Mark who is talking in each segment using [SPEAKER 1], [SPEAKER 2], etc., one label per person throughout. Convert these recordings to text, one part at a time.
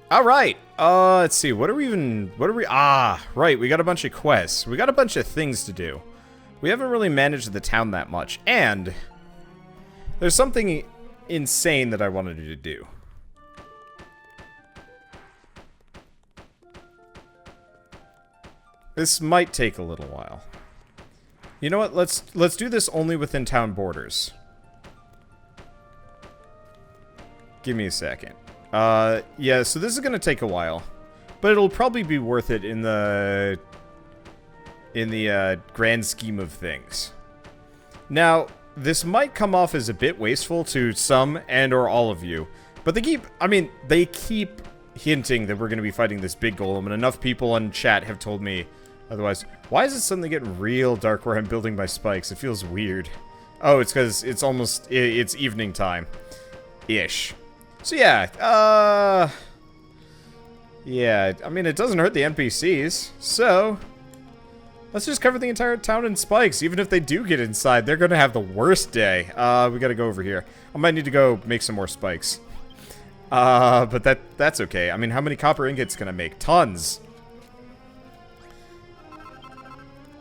[SPEAKER 1] Alright, let's see, what are we, right, we got a bunch of quests. We got a bunch of things to do. We haven't really managed the town that much, and there's something insane that I wanted to do. This might take a little while. You know what, let's do this only within town borders. Give me a second. Yeah, so this is gonna take a while, but it'll probably be worth it in the grand scheme of things. Now, this might come off as a bit wasteful to some and or all of you, but they keep hinting that we're gonna be fighting this big golem, and enough people in chat have told me otherwise. Why is it suddenly getting real dark where I'm building my spikes? It feels weird. Oh, it's because it's evening time. Ish. So yeah, yeah, I mean, it doesn't hurt the NPCs, so let's just cover the entire town in spikes. Even if they do get inside, they're gonna have the worst day. We gotta go over here. I might need to go make some more spikes. But that's okay. I mean, how many copper ingots can I make? Tons.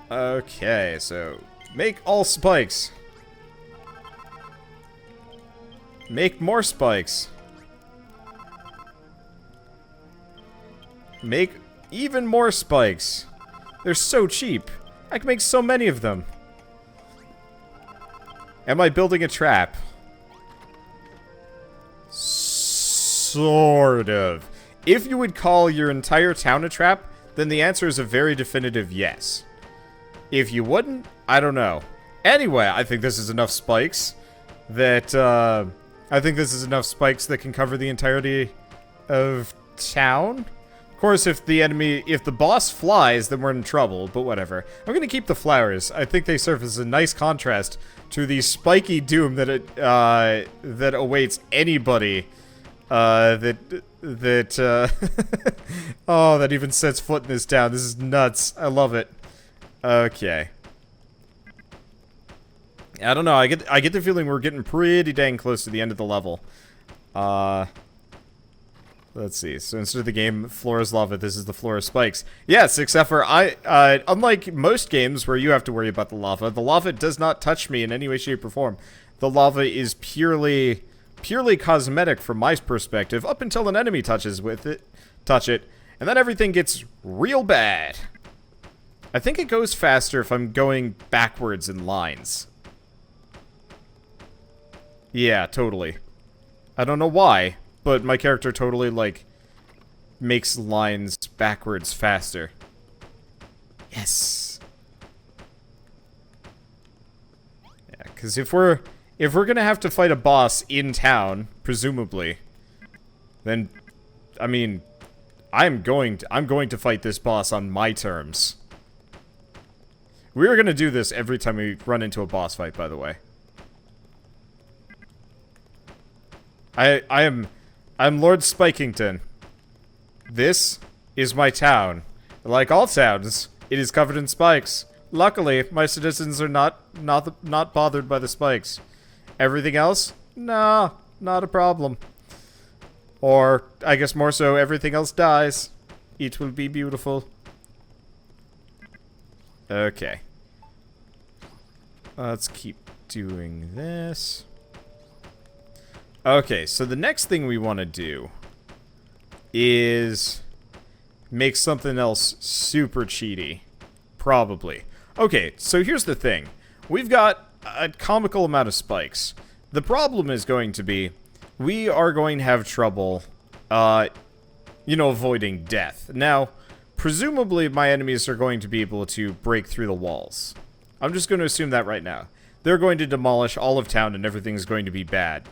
[SPEAKER 1] Okay, so make all spikes. Make more spikes. Make even more spikes. They're so cheap. I can make so many of them. Am I building a trap? Sort of. If you would call your entire town a trap, then the answer is a very definitive yes. If you wouldn't, I don't know. Anyway, I think this is enough spikes that, that can cover the entirety of town. Of course, if the boss flies, then we're in trouble, but whatever. I'm gonna keep the flowers. I think they serve as a nice contrast to the spiky doom that that awaits anybody, oh, that even sets foot in this town. This is nuts. I love it. Okay. I don't know, I get the feeling we're getting pretty dang close to the end of the level. Let's see. So instead of the game floor is lava, this is the floor of spikes. Yes, except for unlike most games where you have to worry about the lava does not touch me in any way, shape, or form. The lava is purely cosmetic from my perspective, up until an enemy touch it, and then everything gets real bad. I think it goes faster if I'm going backwards in lines. Yeah, totally. I don't know why, but my character totally, like, makes lines backwards faster. Yes! Yeah, because if we're gonna have to fight a boss in town, presumably, then, I mean, I'm going to fight this boss on my terms. We are gonna do this every time we run into a boss fight, by the way. I'm Lord Spikington. This is my town. Like all towns, it is covered in spikes. Luckily, my citizens are not bothered by the spikes. Everything else? Nah, not a problem. Or, I guess more so, everything else dies. It will be beautiful. Okay. Let's keep doing this. Okay, so the next thing we want to do is make something else super cheaty. Probably. Okay, so here's the thing. We've got a comical amount of spikes. The problem is going to be, we are going to have trouble, avoiding death. Now, presumably my enemies are going to be able to break through the walls. I'm just going to assume that right now. They're going to demolish all of town and everything's going to be bad.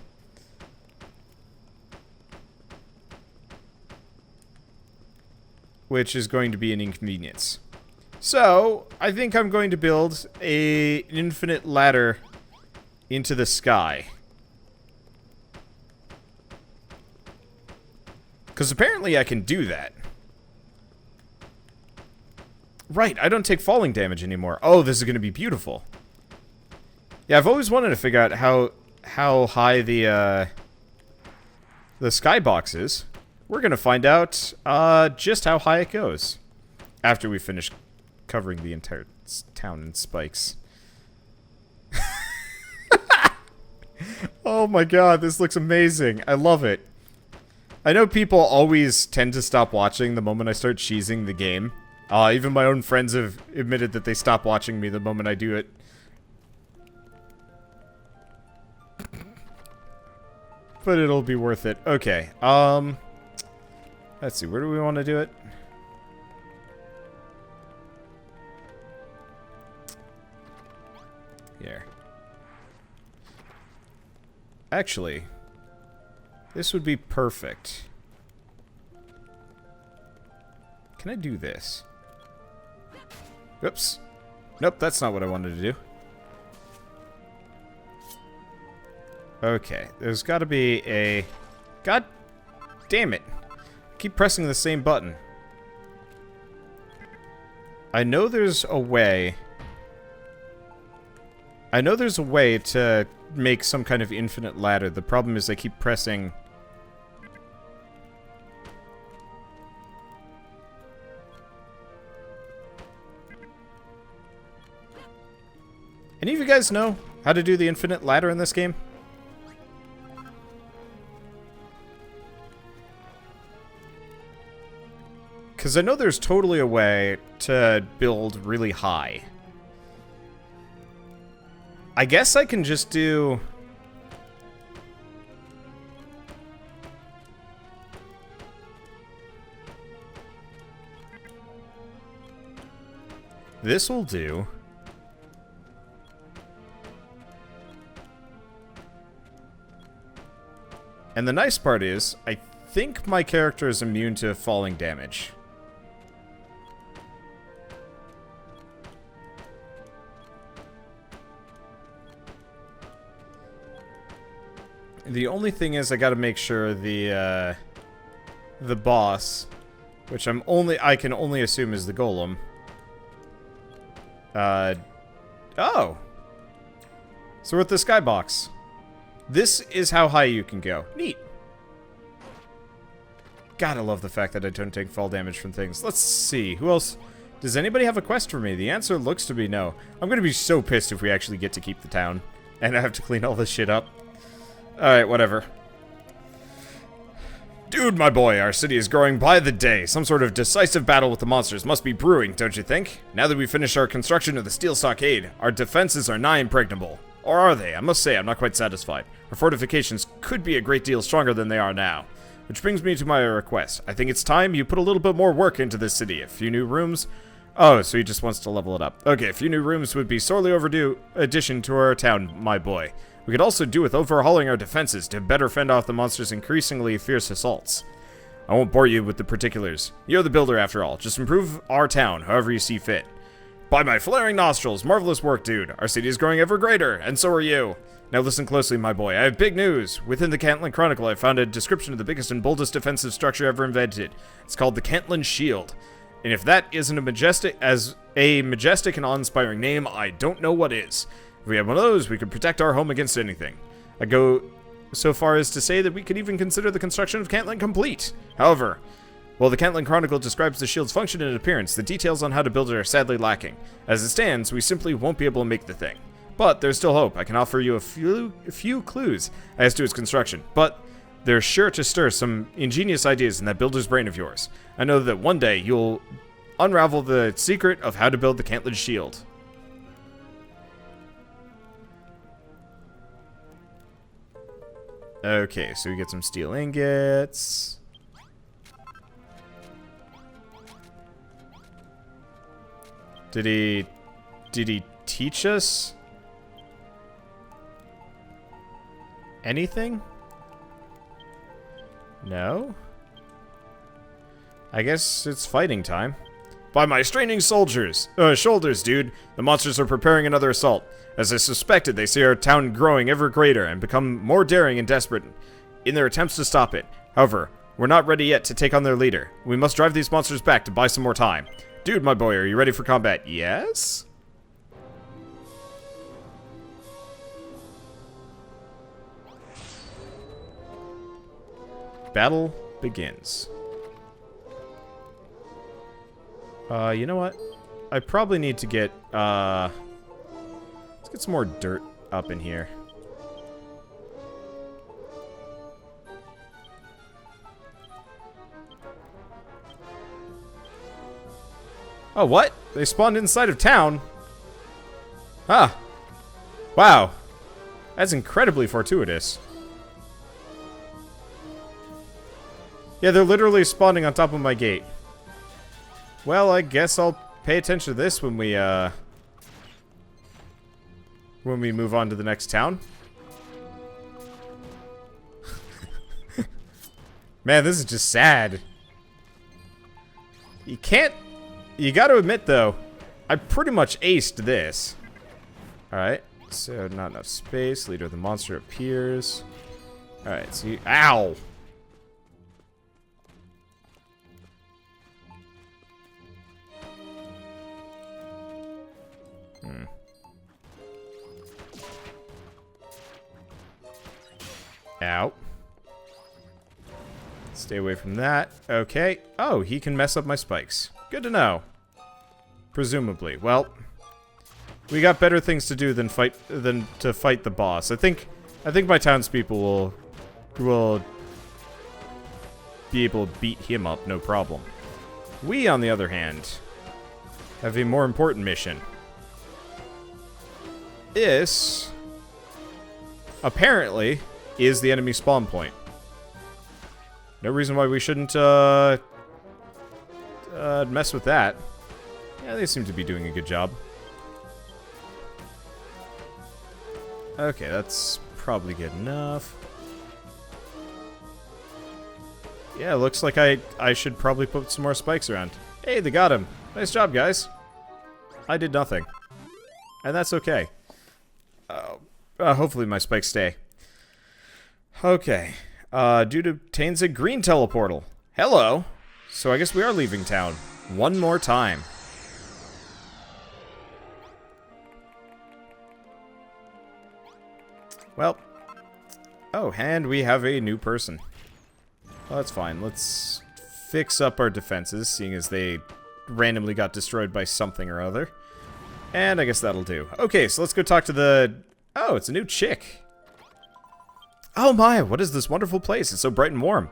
[SPEAKER 1] Which is going to be an inconvenience. So, I think I'm going to build an infinite ladder into the sky. Because apparently I can do that. Right, I don't take falling damage anymore. Oh, this is going to be beautiful. Yeah, I've always wanted to figure out how high the skybox is. we're going to find out just how high it goes after we finish covering the entire town in spikes. Oh my god, this looks amazing. I love it. I know people always tend to stop watching the moment I start cheesing the game. Even my own friends have admitted that they stop watching me the moment I do it. But it'll be worth it. Okay, let's see, where do we want to do it? Here. Actually, this would be perfect. Can I do this? Oops. Nope, that's not what I wanted to do. Okay, there's got to be a... God damn it. Keep pressing the same button. I know there's a way... I know there's a way to make some kind of infinite ladder. The problem is I keep pressing... Any of you guys know how to do the infinite ladder in this game? Because I know there's totally a way to build really high. I guess I can just do... This will do. And the nice part is, I think my character is immune to falling damage. The only thing is I gotta make sure the boss, which I can only assume is the golem. Oh! So we're at the skybox. This is how high you can go. Neat. God, I love the fact that I don't take fall damage from things. Let's see. Who else? Does anybody have a quest for me? The answer looks to be no. I'm gonna be so pissed if we actually get to keep the town. And I have to clean all this shit up. Alright, whatever. Dude, my boy, our city is growing by the day. Some sort of decisive battle with the monsters must be brewing, don't you think? Now that we've finished our construction of the steel stockade, our defenses are nigh impregnable. Or are they? I must say, I'm not quite satisfied. Our fortifications could be a great deal stronger than they are now. Which brings me to my request. I think it's time you put a little bit more work into this city. A few new rooms... Oh, so he just wants to level it up. Okay, a few new rooms would be sorely overdue addition to our town, my boy. We could also do with overhauling our defenses to better fend off the monsters' increasingly fierce assaults. I won't bore you with the particulars. You're the builder after all. Just improve our town however you see fit. By my flaring nostrils, marvelous work, dude. Our city is growing ever greater, and so are you. Now listen closely, my boy. I have big news. Within the Cantland Chronicle, I found a description of the biggest and boldest defensive structure ever invented. It's called the Cantland Shield. And if that isn't a majestic and awe-inspiring name, I don't know what is. If we had one of those, we could protect our home against anything. I go so far as to say that we could even consider the construction of Cantland complete. However, while the Cantland Chronicle describes the shield's function and appearance, the details on how to build it are sadly lacking. As it stands, we simply won't be able to make the thing. But there's still hope. I can offer you a few clues as to its construction, but they're sure to stir some ingenious ideas in that builder's brain of yours. I know that one day you'll unravel the secret of how to build the Cantland Shield. Okay, so we get some steel ingots. Did he teach us anything? No? I guess it's fighting time. By my straining shoulders, dude. The monsters are preparing another assault. As I suspected, they see our town growing ever greater and become more daring and desperate in their attempts to stop it. However, we're not ready yet to take on their leader. We must drive these monsters back to buy some more time. Dude, my boy, are you ready for combat? Yes? Battle begins. You know what? I probably need to get, let's get some more dirt up in here. Oh, what? They spawned inside of town? Ah. Wow. That's incredibly fortuitous. Yeah, they're literally spawning on top of my gate. Well, I guess I'll pay attention to this when we move on to the next town. Man, this is just sad. You gotta admit, though, I pretty much aced this. Alright, so not enough space. Leader of the monster appears. Alright, so ow! Ow. Stay away from that. Okay. Oh, he can mess up my spikes. Good to know. Presumably. Well, we got better things to do than to fight the boss. I think my townspeople will be able to beat him up, no problem. We, on the other hand, have a more important mission. This, apparently, is the enemy spawn point. No reason why we shouldn't mess with that. Yeah, they seem to be doing a good job. Okay, that's probably good enough. Yeah, looks like I should probably put some more spikes around. Hey, they got him. Nice job, guys. I did nothing. And that's okay. Hopefully my spikes stay. Okay. Dude obtains a green teleportal. Hello. So I guess we are leaving town. One more time. Well. Oh, and we have a new person. Well, that's fine. Let's fix up our defenses, seeing as they randomly got destroyed by something or other. And I guess that'll do. Okay, so let's go talk to the... Oh, it's a new chick. Oh my, what is this wonderful place? It's so bright and warm. ...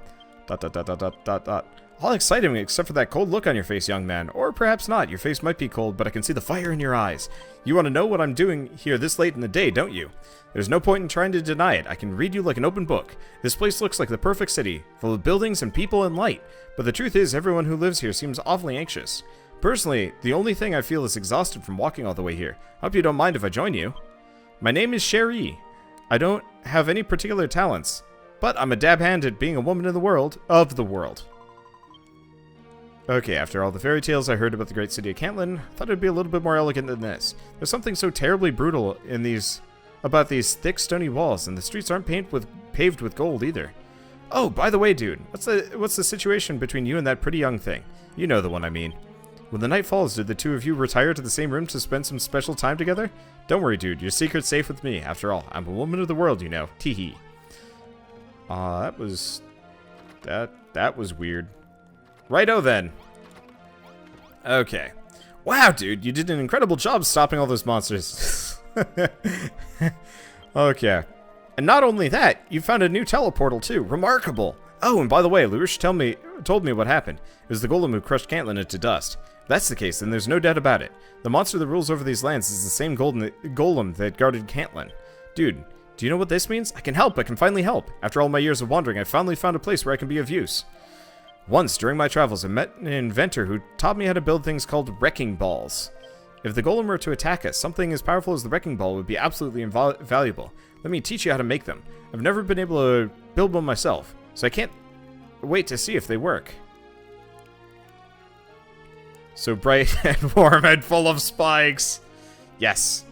[SPEAKER 1] All exciting except for that cold look on your face, young man. Or perhaps not. Your face might be cold, but I can see the fire in your eyes. You want to know what I'm doing here this late in the day, don't you? There's no point in trying to deny it. I can read you like an open book. This place looks like the perfect city, full of buildings and people and light. But the truth is, everyone who lives here seems awfully anxious. Personally, the only thing I feel is exhausted from walking all the way here. Hope you don't mind if I join you. My name is Sherry. I don't have any particular talents, but I'm a dab hand at being a woman in the world, of the world. Okay, after all the fairy tales I heard about the great city of Cantlin, I thought it'd be a little bit more elegant than this. There's something so terribly brutal about these thick stony walls, and the streets aren't paved with gold either. Oh, by the way, dude, what's the situation between you and that pretty young thing? You know the one I mean. When the night falls, did the two of you retire to the same room to spend some special time together? Don't worry, dude, your secret's safe with me. After all, I'm a woman of the world, you know. Teehee. That was weird. Righto then. Okay. Wow, dude, you did an incredible job stopping all those monsters. Okay. And not only that, you found a new teleportal too. Remarkable. Oh, and by the way, Lush told me what happened. It was the golem who crushed Cantlin into dust. If that's the case, then there's no doubt about it. The monster that rules over these lands is the same golem that guarded Cantlin. Dude, do you know what this means? I can help. I can finally help. After all my years of wandering, I finally found a place where I can be of use. Once, during my travels, I met an inventor who taught me how to build things called wrecking balls. If the golem were to attack us, something as powerful as the wrecking ball would be absolutely invaluable. Let me teach you how to make them. I've never been able to build one myself, so I can't wait to see if they work. So bright and warm and full of spikes. Yes.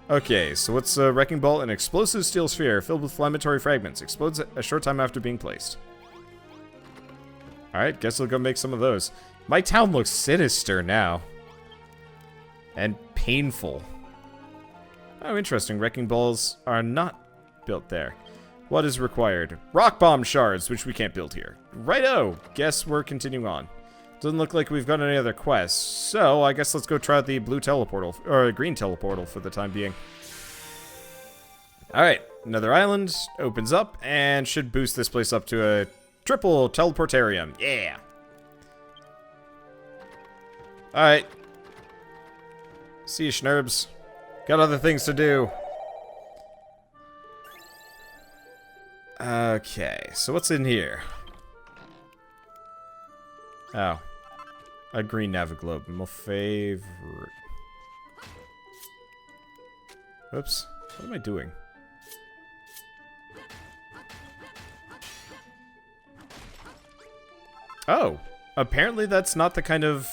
[SPEAKER 1] Okay, so what's a wrecking ball? An explosive steel sphere filled with inflammatory fragments. Explodes a short time after being placed. Alright, guess we'll go make some of those. My town looks sinister now. And painful. Oh, interesting. Wrecking balls are not built there. What is required? Rock bomb shards, which we can't build here. Righto! Guess we're continuing on. Doesn't look like we've got any other quests, so I guess let's go try out the blue teleportal, or green teleportal for the time being. Alright, another island opens up, and should boost this place up to a triple teleportarium. Yeah! Alright. See you, schnerbs. Got other things to do. Okay, so what's in here? Oh. A green Naviglobe. My favorite. Oops. What am I doing? Oh. Apparently that's not the kind of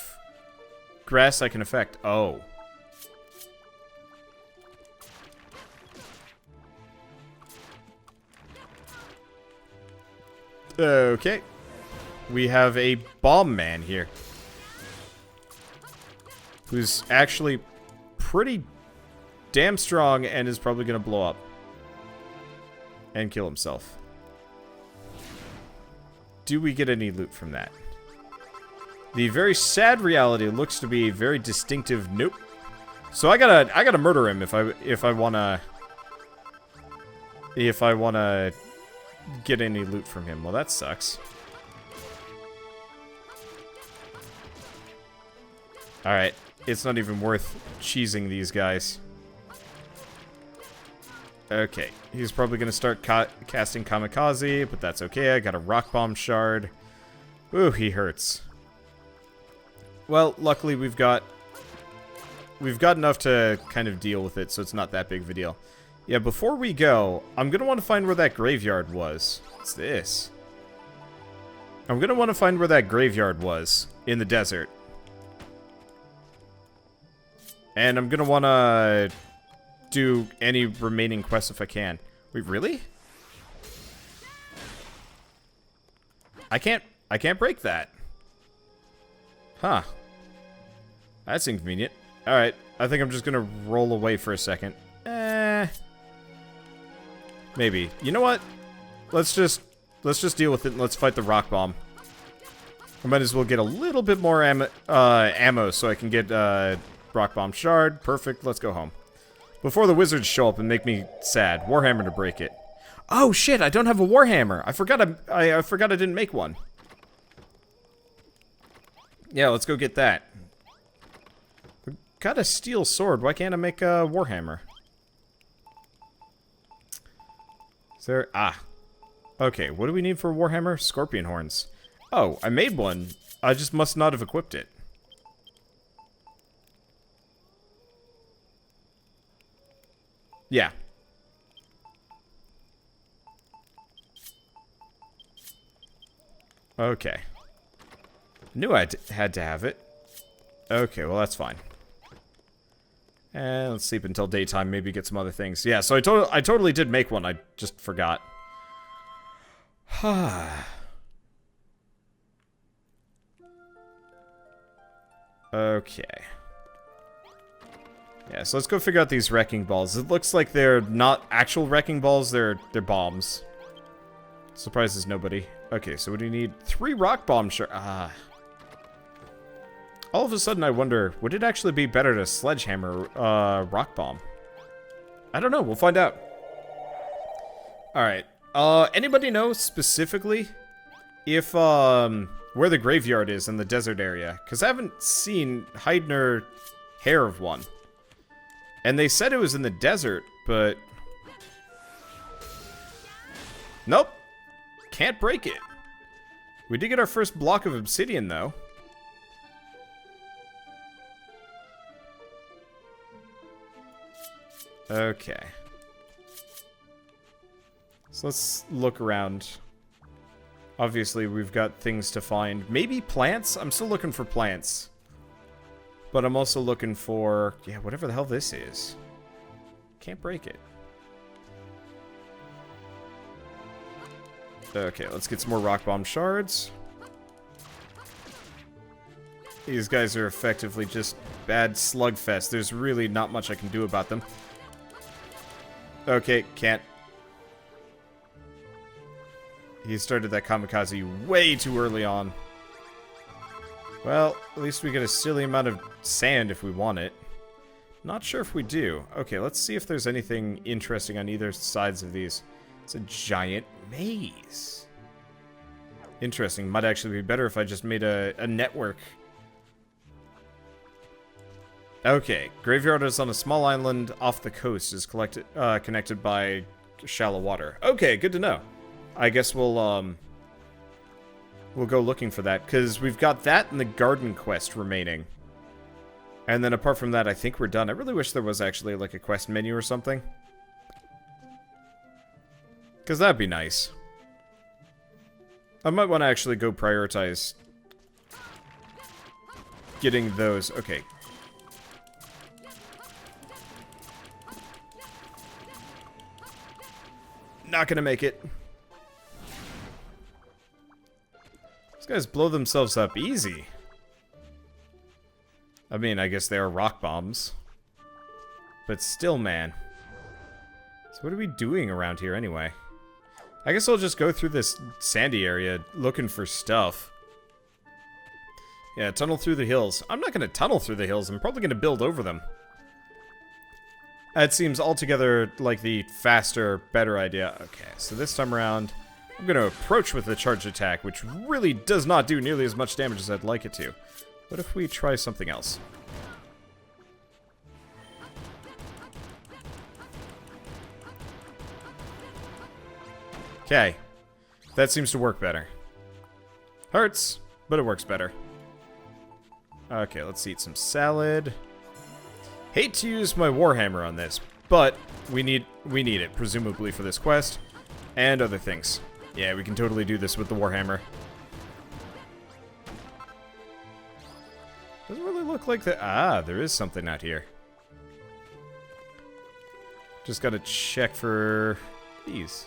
[SPEAKER 1] grass I can affect. Oh. Okay. We have a bomb man here. Who's actually pretty damn strong and is probably going to blow up. And kill himself. Do we get any loot from that? The very sad reality looks to be very distinctive. Nope. So I gotta murder him if I wanna get any loot from him. Well, that sucks. Alright. It's not even worth cheesing these guys. Okay. He's probably going to start casting Kamikaze, but that's okay. I got a Rock Bomb Shard. Ooh, he hurts. Well, luckily we've got enough to kind of deal with it, so it's not that big of a deal. Yeah, before we go, I'm going to want to find where that graveyard was. What's this? I'm going to want to find where that graveyard was in the desert. And I'm going to want to do any remaining quests if I can. Wait, really? I can't break that. Huh. That's inconvenient. Alright, I think I'm just going to roll away for a second. Maybe. You know what? Let's just deal with it and let's fight the rock bomb. I might as well get a little bit more ammo so I can get rock bomb shard. Perfect. Let's go home. Before the wizards show up and make me sad. Warhammer to break it. Oh shit, I don't have a warhammer. I forgot I didn't make one. Yeah, let's go get that. Got a steel sword. Why can't I make a warhammer? Is there... Ah. Okay, what do we need for a warhammer? Scorpion horns. Oh, I made one. I just must not have equipped it. Yeah. Okay. Knew I had to have it. Okay, well that's fine. And let's sleep until daytime, maybe get some other things. Yeah, so I totally did make one, I just forgot. Okay. Yeah, so let's go figure out these wrecking balls. It looks like they're not actual wrecking balls, they're bombs. Surprises nobody. Okay, so what do you need? 3 rock bomb all of a sudden I wonder, would it actually be better to sledgehammer rock bomb? I don't know, we'll find out. Alright. Anybody know specifically if where the graveyard is in the desert area? Because I haven't seen hide nor hair of one. And they said it was in the desert, but... Nope. Can't break it. We did get our first block of obsidian, though. Okay. So let's look around. Obviously, we've got things to find. Maybe plants? I'm still looking for plants. But I'm also looking for... Yeah, whatever the hell this is. Can't break it. Okay, let's get some more rock bomb shards. These guys are effectively just bad slugfest. There's really not much I can do about them. Okay, can't. He started that kamikaze way too early on. Well, at least we get a silly amount of sand if we want it. Not sure if we do. Okay, let's see if there's anything interesting on either sides of these. It's a giant maze. Interesting. Might actually be better if I just made a network. Okay, graveyard is on a small island off the coast. Is connected by shallow water. Okay, good to know. I guess we'll go looking for that, because we've got that and the garden quest remaining. And then apart from that, I think we're done. I really wish there was actually like a quest menu or something, because that'd be nice. I might want to actually go prioritize getting those. Okay. Not gonna make it. These guys blow themselves up easy. I mean, I guess they are rock bombs. But still, man. So what are we doing around here anyway? I guess I'll just go through this sandy area looking for stuff. Yeah, tunnel through the hills. I'm not going to tunnel through the hills. I'm probably going to build over them. That seems altogether like the faster, better idea. Okay, so this time around, I'm going to approach with the charged attack, which really does not do nearly as much damage as I'd like it to. What if we try something else? Okay. That seems to work better. Hurts, but it works better. Okay, let's eat some salad. Hate to use my Warhammer on this, but we need it, presumably for this quest and other things. Yeah, we can totally do this with the Warhammer. Doesn't really look like that. Ah, there is something out here. Just gotta check for these.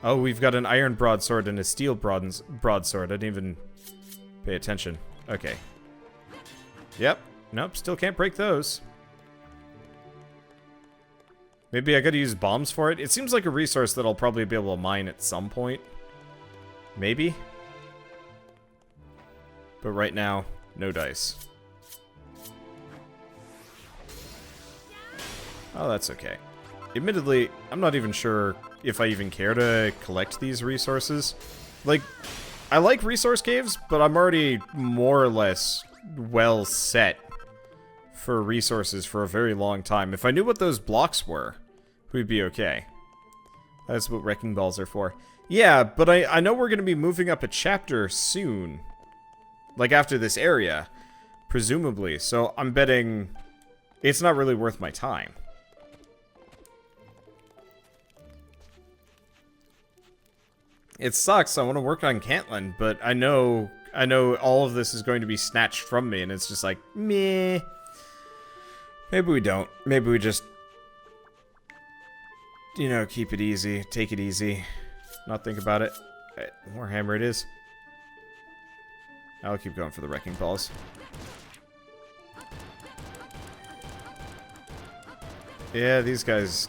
[SPEAKER 1] Oh, we've got an iron broadsword and a steel broadsword. I didn't even pay attention. Okay. Yep. Nope, still can't break those. Maybe I gotta use bombs for it? It seems like a resource that I'll probably be able to mine at some point. Maybe. But right now, no dice. Oh, that's okay. Admittedly, I'm not even sure if I even care to collect these resources. Like, I like resource caves, but I'm already more or less well set for resources for a very long time. If I knew what those blocks were, we'd be okay. That's what wrecking balls are for. Yeah, but I know we're going to be moving up a chapter soon. Like, after this area, presumably. So I'm betting it's not really worth my time. It sucks. I want to work on Cantland, but I know all of this is going to be snatched from me, and it's just like, meh. Maybe we don't. Maybe we just, you know, keep it easy, take it easy, not think about it. Warhammer it is. I'll keep going for the wrecking balls. Yeah, these guys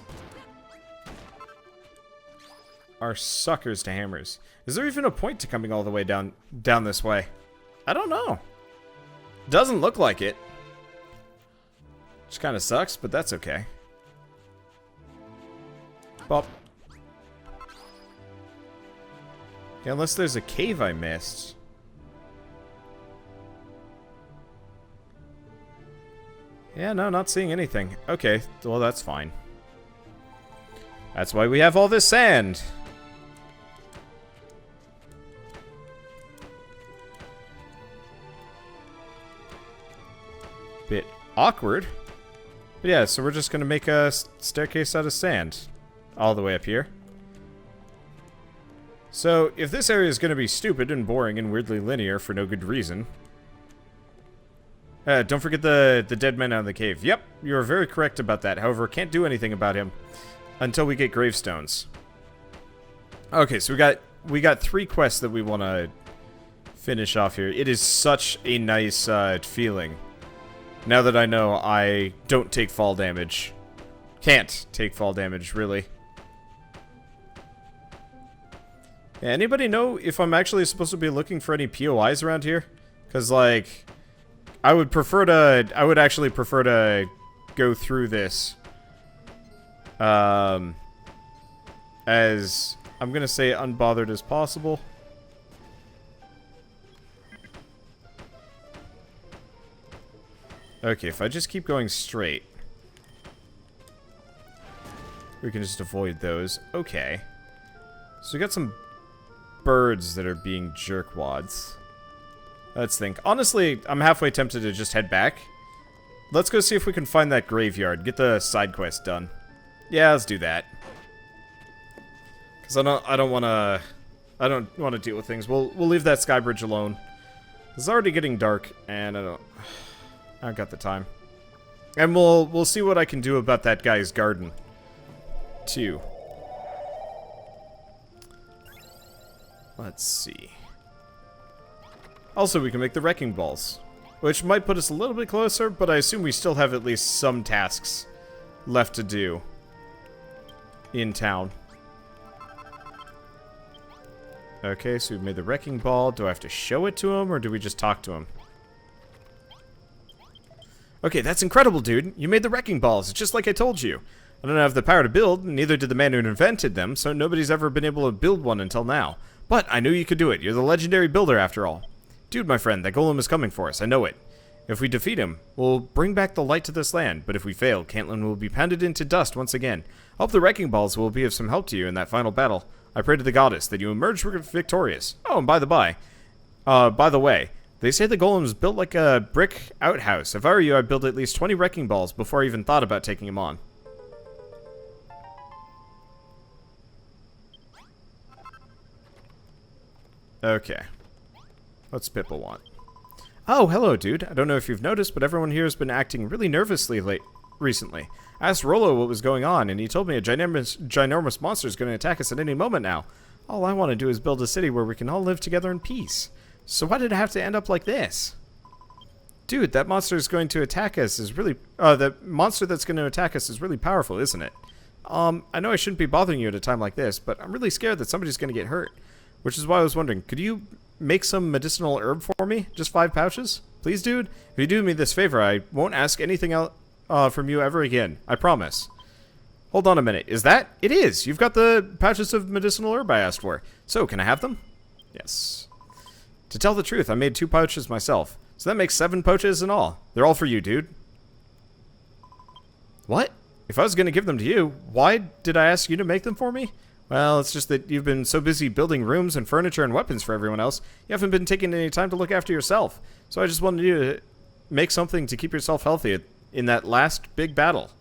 [SPEAKER 1] are suckers to hammers. Is there even a point to coming all the way down this way? I don't know. Doesn't look like it. Which kind of sucks, but that's okay. Bop. Yeah, unless there's a cave I missed. Yeah, no, not seeing anything. Okay, well, that's fine. That's why we have all this sand. Bit awkward. But yeah, so we're just going to make a staircase out of sand all the way up here. So, if this area is going to be stupid and boring and weirdly linear for no good reason... don't forget the dead man out of the cave. Yep, you're very correct about that. However, can't do anything about him until we get gravestones. Okay, so we got 3 quests that we want to finish off here. It is such a nice feeling. Now that I know I don't take fall damage. Can't take fall damage, really. Yeah, anybody know if I'm actually supposed to be looking for any POIs around here? Because, like, I would actually prefer to go through this. As I'm gonna say unbothered as possible. Okay, if I just keep going straight, we can just avoid those. Okay. So we got some birds that are being jerkwads. Let's think. Honestly, I'm halfway tempted to just head back. Let's go see if we can find that graveyard. Get the side quest done. Yeah, let's do that. Because I don't want to deal with things. We'll leave that sky bridge alone. It's already getting dark, and I don't got the time. And we'll see what I can do about that guy's garden, too. Let's see. Also, we can make the wrecking balls, which might put us a little bit closer, but I assume we still have at least some tasks left to do in town. Okay, so we've made the wrecking ball. Do I have to show it to him, or do we just talk to him? Okay, that's incredible, dude. You made the wrecking balls. It's just like I told you. I don't have the power to build, neither did the man who invented them, so nobody's ever been able to build one until now. But I knew you could do it. You're the legendary builder, after all. Dude, my friend, that golem is coming for us. I know it. If we defeat him, we'll bring back the light to this land, but if we fail, Cantland will be pounded into dust once again. I hope the wrecking balls will be of some help to you in that final battle. I pray to the goddess that you emerge victorious. Oh, and by the way, they say the golem's built like a brick outhouse. If I were you, I'd build at least 20 wrecking balls before I even thought about taking him on. Okay. What's Pippa want? Oh, hello, dude. I don't know if you've noticed, but everyone here has been acting really nervously recently. I asked Rollo what was going on, and he told me a ginormous monster is going to attack us at any moment now. All I want to do is build a city where we can all live together in peace. So why did it have to end up like this? Dude, that monster is going to attack us is really... the monster that's going to attack us is really powerful, isn't it? I know I shouldn't be bothering you at a time like this, but I'm really scared that somebody's going to get hurt. Which is why I was wondering, could you make some medicinal herb for me? Just 5 pouches? Please, dude? If you do me this favor, I won't ask anything else from you ever again. I promise. Hold on a minute. Is that? It is! You've got the pouches of medicinal herb I asked for. So, can I have them? Yes. To tell the truth, I made 2 pouches myself. So that makes 7 pouches in all. They're all for you, dude. What? If I was going to give them to you, why did I ask you to make them for me? Well, it's just that you've been so busy building rooms and furniture and weapons for everyone else, you haven't been taking any time to look after yourself. So I just wanted you to make something to keep yourself healthy in that last big battle.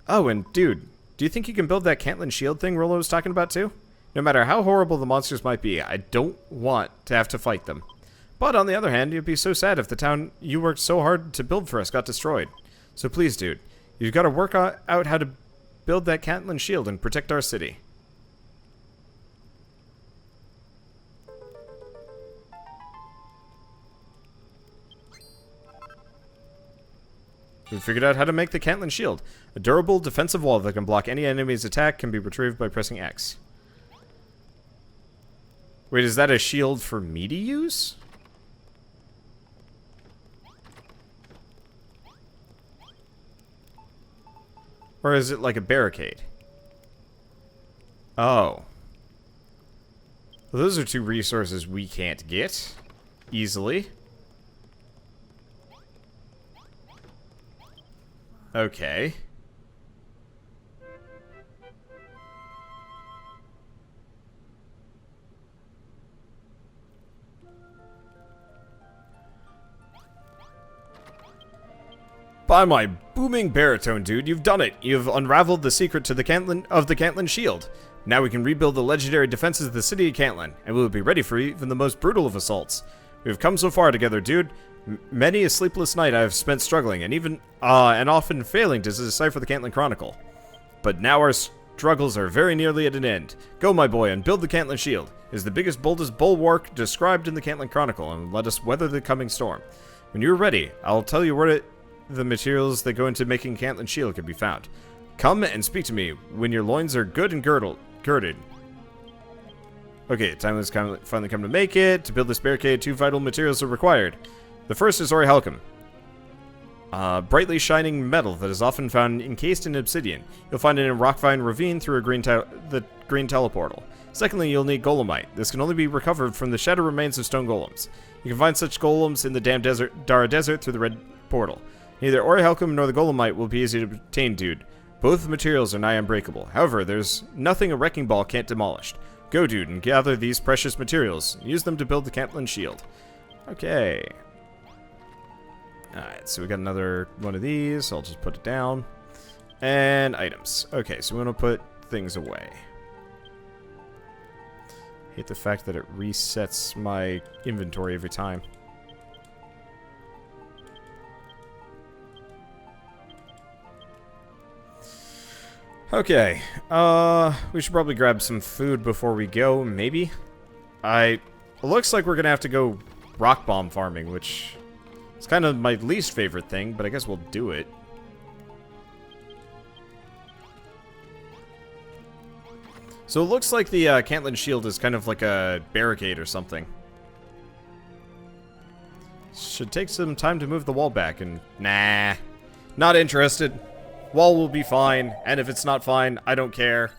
[SPEAKER 1] Oh, and dude, do you think you can build that Cantland shield thing Rollo was talking about too? No matter how horrible the monsters might be, I don't want to have to fight them. But on the other hand, you'd be so sad if the town you worked so hard to build for us got destroyed. So please, dude, you've got to work out how to build that Cantland shield and protect our city. We figured out how to make the Cantland shield. A durable defensive wall that can block any enemy's attack can be retrieved by pressing X. Wait, is that a shield for me to use? Or is it like a barricade? Oh. Well, those are 2 resources we can't get easily. Okay. By my booming baritone, dude, you've done it. You've unraveled the secret to the Cantland shield. Now we can rebuild the legendary defenses of the city of Cantland, and we will be ready for even the most brutal of assaults. We've come so far together, dude. Many a sleepless night I have spent struggling, and often failing to decipher the Cantland Chronicle. But now our struggles are very nearly at an end. Go, my boy, and build the Cantland shield. It is the biggest, boldest bulwark described in the Cantland Chronicle, and let us weather the coming storm. When you're ready, I'll tell you where the materials that go into making Cantland shield can be found. Come and speak to me when your loins are good and girded. Okay, time has finally come to make it. To build this barricade, 2 vital materials are required. The first is orichalcum. Brightly shining metal that is often found encased in obsidian. You'll find it in a rockvine ravine through the green teleportal. Secondly, you'll need golemite. This can only be recovered from the shattered remains of stone golems. You can find such golems in the damp Dara Desert through the red portal. Neither orichalcum nor the golemite will be easy to obtain, dude. Both materials are nigh unbreakable. However, there's nothing a wrecking ball can't demolish. Go, dude, and gather these precious materials. Use them to build the Cantland shield. Okay. Alright, so we got another one of these. I'll just put it down. And items. Okay, so we want to put things away. Hate the fact that it resets my inventory every time. Okay, we should probably grab some food before we go, maybe? It looks like we're gonna have to go rock bomb farming, which is kind of my least favorite thing, but I guess we'll do it. So it looks like the Cantland shield is kind of like a barricade or something. Should take some time to move the wall back, and nah, not interested. Wall will be fine, and if it's not fine, I don't care.